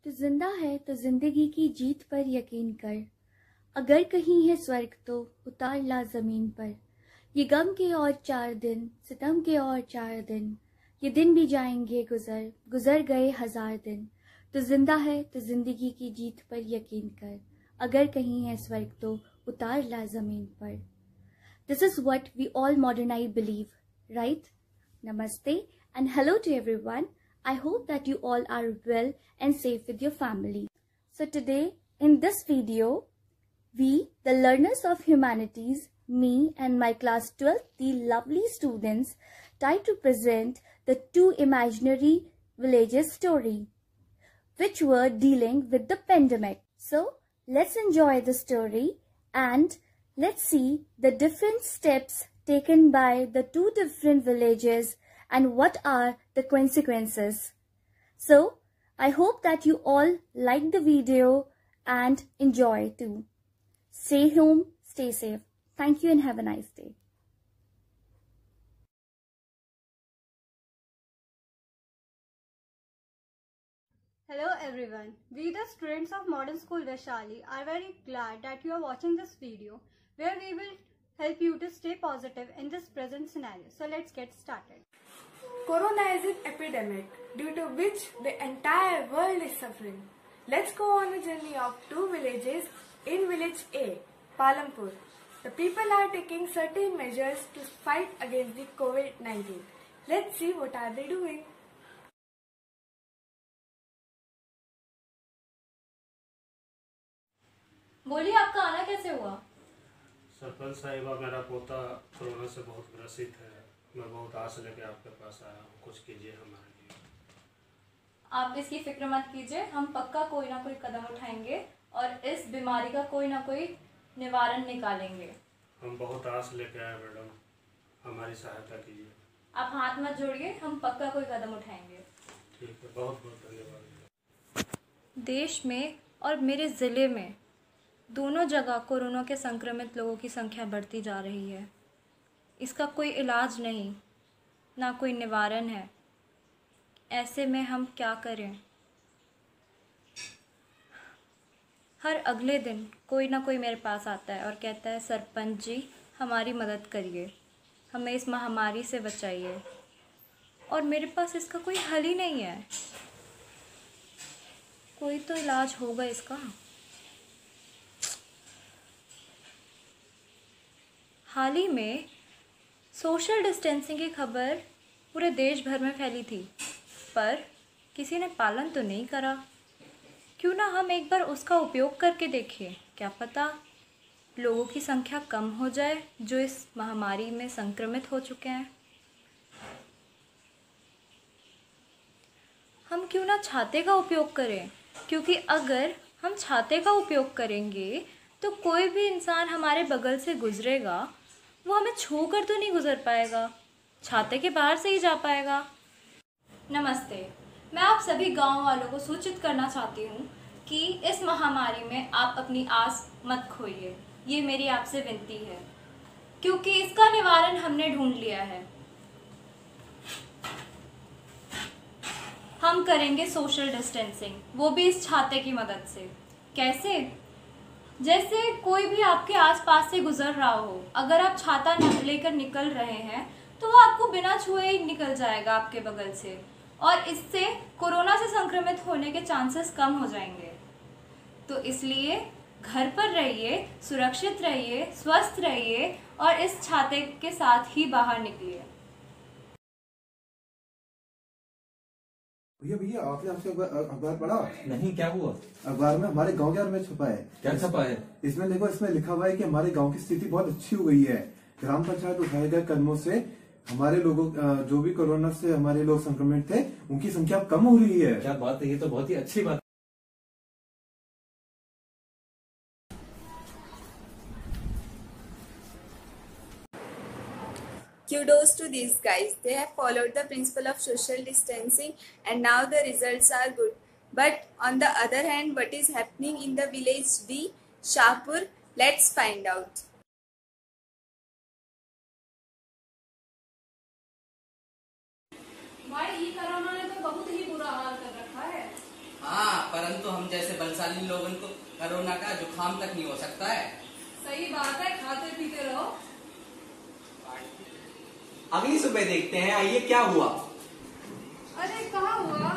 तो जिंदा है तो जिंदगी की जीत पर यकीन कर। अगर कहीं है स्वर्ग तो उतार ला जमीन पर। ये गम के और 4 दिन, सितम के और 4 दिन, ये दिन भी जाएंगे गुजर, गुजर गए 1000 दिन। तो जिंदा है तो जिंदगी की जीत पर यकीन कर। अगर कहीं है स्वर्ग तो उतार ला जमीन पर। This is what we all modernite believe, right? Namaste and hello to everyone. I hope that you all are well and safe with your family. So today in this video, we, the learners of humanities, me and my class 12, the lovely students, try to present the 2 imaginary villages story, which were dealing with the pandemic. So let's enjoy the story and let's see the different steps taken by the 2 different villages and what are the consequences. So I hope that you all like the video and enjoy too. Stay home, stay safe. Thank you and have a nice day. Hello everyone. We the students of Modern School Vaishali are very glad that you are watching this video where we will help you to stay positive in this present scenario. So let's get started. Corona is an epidemic due to which the entire world is suffering. Let's go on a journey of 2 villages in village A, Palampur. The people are taking certain measures to fight against the COVID-19. Let's see what are they doing. बोलिए, आपका आना कैसे हुआ? सरपंच साहिबा, मेरा पोता corona से बहुत ग्रसित है। मैं बहुत आस लेके आपके पास आया हूँ, कुछ कीजिए हमारे लिए। आप इसकी फिक्र मत कीजिए, हम पक्का कोई ना कोई कदम उठाएंगे और इस बीमारी का कोई ना कोई निवारण निकालेंगे। हम बहुत आस लेके आए मैडम, हमारी सहायता कीजिए। आप हाथ मत जोड़िए, हम पक्का कोई कदम उठाएंगे। ठीक है, बहुत बहुत धन्यवाद। देश में और मेरे ज़िले में दोनों जगह कोरोना के संक्रमित लोगों की संख्या बढ़ती जा रही है। इसका कोई इलाज नहीं, ना कोई निवारण है। ऐसे में हम क्या करें? हर अगले दिन कोई ना कोई मेरे पास आता है और कहता है, सरपंच जी हमारी मदद करिए, हमें इस महामारी से बचाइए। और मेरे पास इसका कोई हल ही नहीं है। कोई तो इलाज होगा इसका। हाल ही में सोशल डिस्टेंसिंग की खबर पूरे देश भर में फैली थी, पर किसी ने पालन तो नहीं करा। क्यों ना हम एक बार उसका उपयोग करके देखें, क्या पता लोगों की संख्या कम हो जाए जो इस महामारी में संक्रमित हो चुके हैं। हम क्यों ना छाते का उपयोग करें, क्योंकि अगर हम छाते का उपयोग करेंगे तो कोई भी इंसान हमारे बगल से गुजरेगा, वो हमें छू कर तो नहीं गुजर पाएगा, छाते के बाहर से ही जा पाएगा। नमस्ते, मैं आप सभी गांव वालों को सूचित करना चाहती हूँ कि इस महामारी में आप अपनी आस मत खोइए। ये मेरी आपसे विनती है, क्योंकि इसका निवारण हमने ढूंढ लिया है। हम करेंगे सोशल डिस्टेंसिंग, वो भी इस छाते की मदद से। कैसे? जैसे कोई भी आपके आसपास से गुजर रहा हो, अगर आप छाता लेकर निकल रहे हैं तो वो आपको बिना छुए ही निकल जाएगा आपके बगल से, और इससे कोरोना से संक्रमित होने के चांसेस कम हो जाएंगे। तो इसलिए घर पर रहिए, सुरक्षित रहिए, स्वस्थ रहिए और इस छाते के साथ ही बाहर निकलिए। भैया भैया, आपने हमसे अखबार पढ़ा? नहीं, क्या हुआ? अखबार में हमारे गांव के बारे में छपा है। क्या छपा है? इसमें देखो, इसमें लिखा हुआ है कि हमारे गांव की स्थिति बहुत अच्छी हो गई है। ग्राम पंचायत उठाए गए कदमों से हमारे लोगों, जो भी कोरोना से हमारे लोग संक्रमित थे, उनकी संख्या कम हो रही है। क्या बात है, ये तो बहुत ही अच्छी बात। Kudos to these guys. They have followed the principle of social distancing and now the results are good. But on the other hand, what is happening in the village B, Shahpur? Let's find out. भाई, ये corona ने तो बहुत ही बुरा हाल कर रखा है। हाँ, परंतु हम जैसे बलशाली लोगों को कोरोना का जुकाम तक नहीं हो सकता है। सही बात है, खाते पीते रहो। अगली सुबह देखते हैं, आइए क्या हुआ। अरे कहाँ हुआ,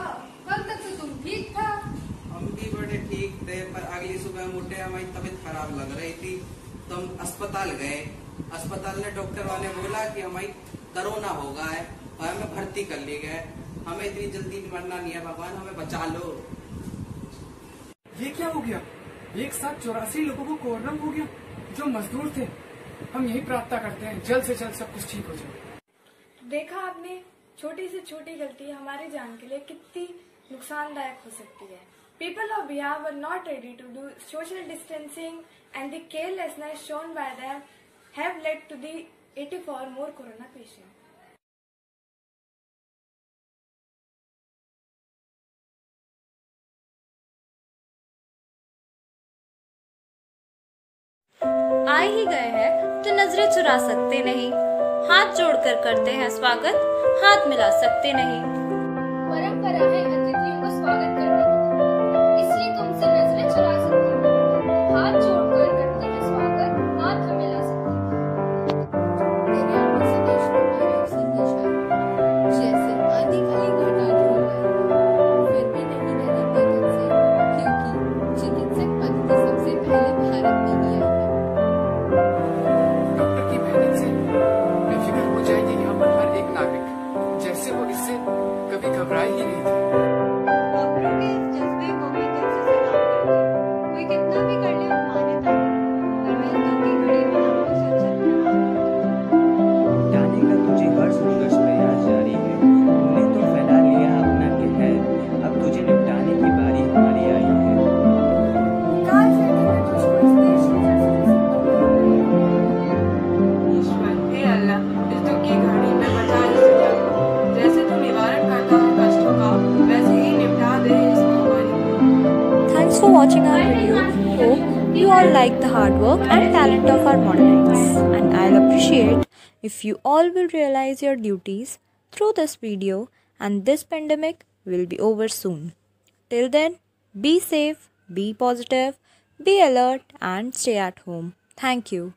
कल तक तो तुम ठीक था। हम भी बड़े ठीक थे, पर अगली सुबह उठे हमारी तबीयत खराब लग रही थी तो हम अस्पताल गए। अस्पताल ने डॉक्टर वाले बोला कि हमारी कोरोना हो गया है और हमें भर्ती कर लिए गए। हमें इतनी जल्दी मरना नहीं है, भगवान हमें बचा लो। ये क्या हो गया, एक साथ 84 लोगों को कोरोना हो गया जो मजदूर थे। हम यही प्रार्थना करते हैं जल्द से जल्द सब कुछ ठीक हो जाए। देखा आपने, छोटी से छोटी गलती हमारी जान के लिए कितनी नुकसानदायक हो सकती है। People of Bihar were not ready to do social distancing and the carelessness shown by them have led to the 84 more corona patients. आ ही गए हैं तो नजरें चुरा सकते नहीं, हाथ जोड़कर करते हैं स्वागत, हाथ मिला सकते नहीं। परंपरा है अतिथियों को स्वागत करने की, इसलिए तुमसे नजरें चुरा सकते हैं, हाथ जोड़कर करते हैं स्वागत, हाथ हमें ला सकते हैं। मेरे आने से देश में भारी संदेश आया, जैसे आंधी खाली घटा ढोल रहे, फिर भी नहीं डरेंगे तुमसे, क्योंकि चिकित्सक पद्धति सबसे पहले भारत में ही आई है। डॉक्टर की मेहनत से बेफिक्र हो जाएगी यहाँ पर हर एक नागरिक, जैसे वो इससे कभी घबराए ही नहीं थे। डॉक्टर के इस जज्बे को भी दिल से सलाम करती हूँ। कोई कितना भी कर ले मान्यता, पर मैं इस दुख की घड़ी में आपको सच सच प्रणाम करती हूँ। जाने का तुझे हर संघर्ष प्रयास जारी है, तूने तो फैला लिया अपना कहर, अब तुझे निपटाने की बारी हमारी आई है। काल से मैंने तुझको इस देश की जैसे ईश्वर, हे अल्लाह, इस दुख की घड़ी में बचा इस दुनिया को, जैसे तू निवारण करता है कष्टों का, वैसे ही निपटा दे इस महामारी को। Thanks for watching our video. Hope you all like the hard work and talent of our moderates. And I'll appreciate if you all will realize your duties through this video, and this pandemic will be over soon. Till then, be safe, be positive, be alert and stay at home. Thank you.